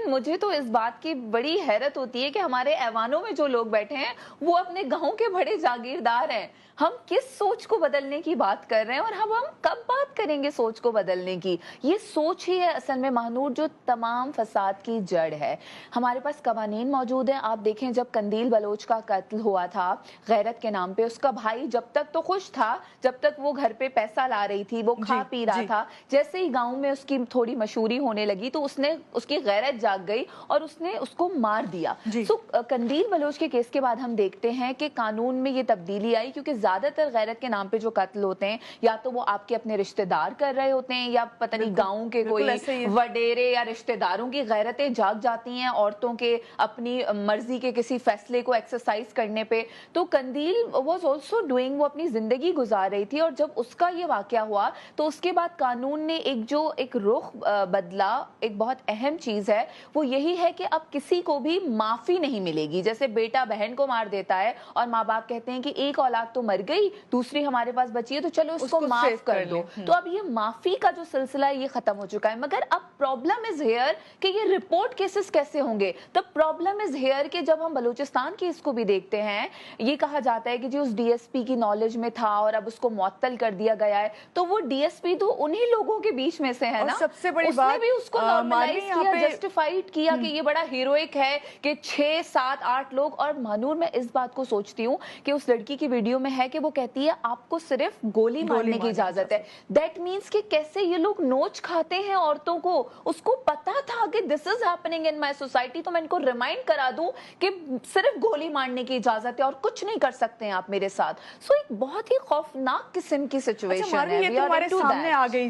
लेकिन मुझे तो इस बात की बड़ी हैरत होती है कि हमारे ऐवानों में जो लोग बैठे हैं वो अपने गांव के बड़े जागीरदार हैं। हम किस सोच को बदलने की बात कर रहे हैं और हम कब बात करेंगे सोच को बदलने की? ये सोच ही है असल में महानूर जो तमाम फसाद की जड़ है। हमारे पास कवानीन मौजूद हैं। आप देखें, जब कंदील बलोच का कत्ल हुआ था गैरत के नाम पे, उसका भाई जब तक तो खुश था, जब तक वो घर पे पैसा ला रही थी, वो खा पी रहा था। जैसे ही गांव में उसकी थोड़ी मशहूरी होने लगी तो उसने उसकी गैरत जाग गई और उसने उसको मार दिया। कंदील बलोच के केस के बाद हम देखते हैं कि कानून में ये तब्दीली आई, क्योंकि ज्यादातर गैरत के नाम पे जो कत्ल होते हैं या तो वो आपके अपने रिश्तेदार कर रहे होते हैं या पता नहीं गांव के कोई वडेरे या रिश्तेदारों की गैरतें जाग जाती हैं औरतों के अपनी मर्जी के किसी फैसले को एक्सरसाइज करने पे। तो कंदील वाज आल्सो डूइंग, वो अपनी जिंदगी गुजार रही थी और जब उसका ये वाकया हुआ तो उसके बाद कानून ने एक रुख बदला। एक बहुत अहम चीज है वो यही है कि अब किसी को भी माफी नहीं मिलेगी। जैसे बेटा बहन को मार देता है और माँ बाप कहते हैं कि एक औलाद तो मर गई, दूसरी हमारे पास बची है तो चलो उसको माफ कर दो। तो अब ये माफी का जो सिलसिला है ये खत्म हो चुका है। मगर अब प्रॉब्लम इज हियर कि ये रिपोर्ट केसेस कैसे होंगे। द प्रॉब्लम इज हियर कि जब हम बलूचिस्तान केस को भी देखते हैं, ये कहा जाता है कि जी उस डीएसपी की नॉलेज में था और अब उसको मुअत्तल कर दिया गया है। तो वो डीएसपी तो उन्हीं लोगों के बीच में से है ना। सबसे बड़ी बात भी उसको नॉर्मलाइज किया, जस्टिफाइड किया कि ये बड़ा हीरोइक है कि 6, 7, 8 लोग। और महानूर मैं इस बात को सोचती हूँ कि उस लड़की की वीडियो में है कि वो कहती है आपको सिर्फ गोली मारने की इजाजत है। दैट मीन्स कि कैसे ये लोग नोच खाते हैं औरतों को। उसको पता था कि this is happening in my society, तो मैं इनको रिमाइंड करा दूं कि सिर्फ गोली मारने की इजाजत है और कुछ नहीं कर सकते हैं आप मेरे साथ। सो एक बहुत ही खौफनाक किस्म की सिचुएशन है। ये तुम्हारे सामने आ गई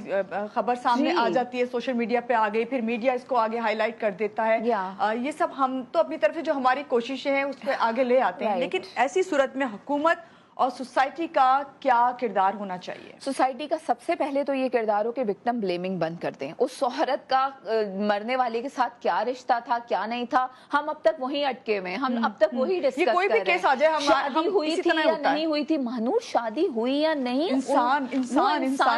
खबर, सामने आ जाती है, सोशल मीडिया पे आ गई, फिर मीडिया इसको आगे हाईलाइट कर देता है। ये सब हम तो अपनी तरफ से जो हमारी कोशिशें हैं उस पर आगे ले आते हैं। लेकिन ऐसी सूरत में हुकूमत और सोसाइटी का क्या किरदार होना चाहिए? सोसाइटी का सबसे पहले तो ये किरदार हो कि विक्टिम ब्लेमिंग बंद कर दें। उस औरत का मरने वाले के साथ क्या रिश्ता था, क्या नहीं था, हम अब तक वही अटके हुए हैं। हम अब तक वही डिस्कस कर रहे हैं। कोई भी केस आ जाए, शादी हुई थी या नहीं हुई थी, महानूर शादी हुई या नहीं, इंसान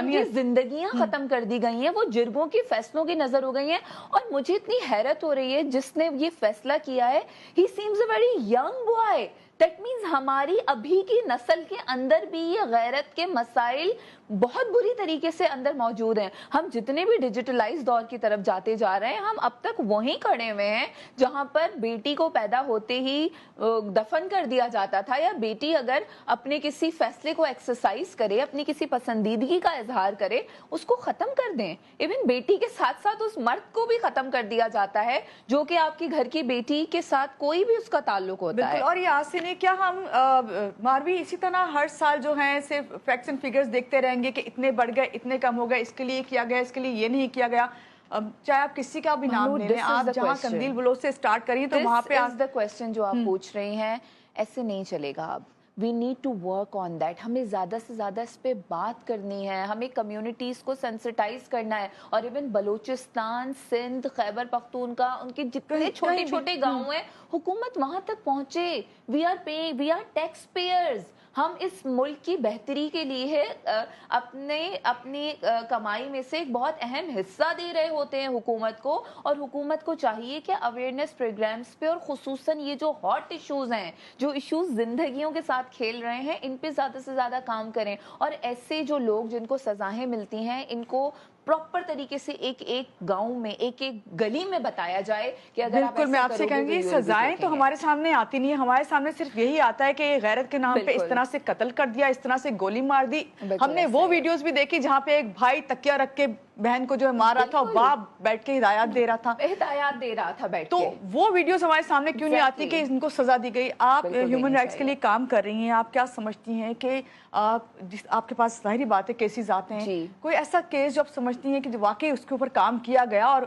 की जिंदगियां खत्म कर दी गई हैं, वो जिरगों की फैसलों की नजर हो गई हैं। और मुझे इतनी हैरत हो रही है जिसने ये फैसला किया है, ही seems a very young boy. That means हमारी अभी की नस्ल के अंदर भी ये गैरत के मसाइल बहुत बुरी तरीके से अंदर मौजूद हैं। हम जितने भी डिजिटलाइज दौर की तरफ जाते जा रहे हैं, हम अब तक वहीं खड़े हुए हैं जहां पर बेटी को पैदा होते ही दफन कर दिया जाता था, या बेटी अगर अपने किसी फैसले को एक्सरसाइज करे, अपनी किसी पसंदीदगी का इजहार करे, उसको खत्म कर दें। इवन बेटी के साथ साथ उस मर्द को भी खत्म कर दिया जाता है जो कि आपकी घर की बेटी के साथ कोई भी उसका ताल्लुक होता है। और यासिन, क्या हम मारवी इसी तरह हर साल जो है सिर्फ फैक्ट्स एंड फिगर्स देखते रहेंगे कि इतने बढ़ गए, इतने कम हो गए, इसके लिए किया गया, इसके लिए ये नहीं किया गया? चाहे आप किसी का भी नाम ले लें, आप जहां कंदील बलोच से स्टार्ट करिए तो वहां पे द क्वेश्चन जो आप पूछ रही हैं, ऐसे नहीं चलेगा। अब we need to work on that. हमें ज़्यादा से ज़्यादा इस पे बात करनी है, हमें कम्युनिटीज़ को सेंसिटाइज करना है। और इवन बलूचिस्तान, सिंध, खैबर पख्तूनख्वा, उनके जितने छोटे छोटे गाँव हैं, हुकूमत वहाँ तक पहुँचे। We are tax payers. हम इस मुल्क की बेहतरी के लिए अपनी कमाई में से एक बहुत अहम हिस्सा दे रहे होते हैं हुकूमत को। और हुकूमत को चाहिए कि अवेयरनेस प्रोग्राम्स पे और खुसूसन ये जो हॉट इश्यूज हैं, जो इश्यूज जिंदगियों के साथ खेल रहे हैं, इन पे ज्यादा से ज्यादा काम करें। और ऐसे जो लोग जिनको सजाएं मिलती हैं, इनको प्रॉपर तरीके से एक एक गांव में, एक एक गली में बताया जाए कि अगर बिल्कुल, मैं आपसे कहूंगी सजाएं तो हमारे सामने आती नहीं है। हमारे सामने सिर्फ यही आता है कि गैरत के नाम पे इस तरह से कत्ल कर दिया, इस तरह से गोली मार दी। हमने वो वीडियोस भी देखी जहाँ पे एक भाई तकिया रख के बहन को जो है मार रहा था, बाप बैठ के हिदायत दे रहा था बैठ के। तो वो वीडियोस हमारे सामने क्यों नहीं आती कि इनको सजा दी गई? आप ह्यूमन राइट्स के लिए काम कर रही हैं, आप क्या समझती हैं कि आपके पास जाहिर बात है केसेस आते हैं, कोई ऐसा केस जो आप समझती हैं कि वाकई उसके ऊपर काम किया गया और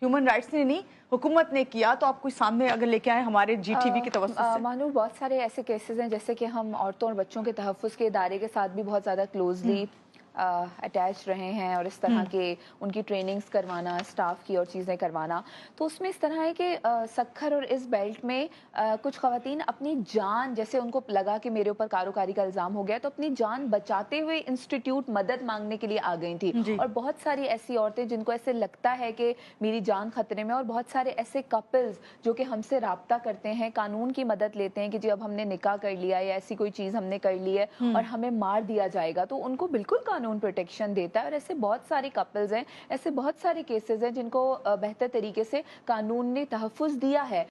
ह्यूमन राइट्स ने नहीं, हुकूमत ने किया, तो आप कोई सामने अगर लेके आए हमारे जीटीवी की तवज्जो से? मानूर, बहुत सारे ऐसे केसेस हैं, जैसे कि हम औरतों और बच्चों के तहफ़्फ़ुज़ के इदारे के साथ भी बहुत ज़्यादा क्लोजली اٹیچ رہے ہیں اور اس طرح کے ان کی ٹریننگز کروانا، اسٹاف کی اور چیزیں کروانا، تو اس میں اس طرح ہے کہ سکھر اور اس بیلٹ میں کچھ خواتین اپنی جان، جیسے ان کو لگا کہ میرے اوپر کاروکاری کا الزام ہو گیا، تو اپنی جان بچاتے ہوئے انسٹیٹیوٹ مدد مانگنے کے لیے آ گئی تھی. اور بہت ساری ایسی عورتیں جن کو ایسے لگتا ہے کہ میری جان خطرے میں، اور بہت سارے ایسے کپلز جو کہ ہم سے رابطہ کرتے ہیں، قانون کی مدد لیتے ہیں کہ جی اب ہم نے نکاح کر لیا یا ایسی کوئی چیز ہم نے کر لی ہے اور ہمیں مار دیا جائے گا، تو ان کو بالکل قانون پروٹیکشن دیتا ہے. اور ایسے بہت سارے کپلز ہیں، ایسے بہت سارے کیسز ہیں جن کو بہتر طریقے سے قانون نے تحفظ دیا ہے.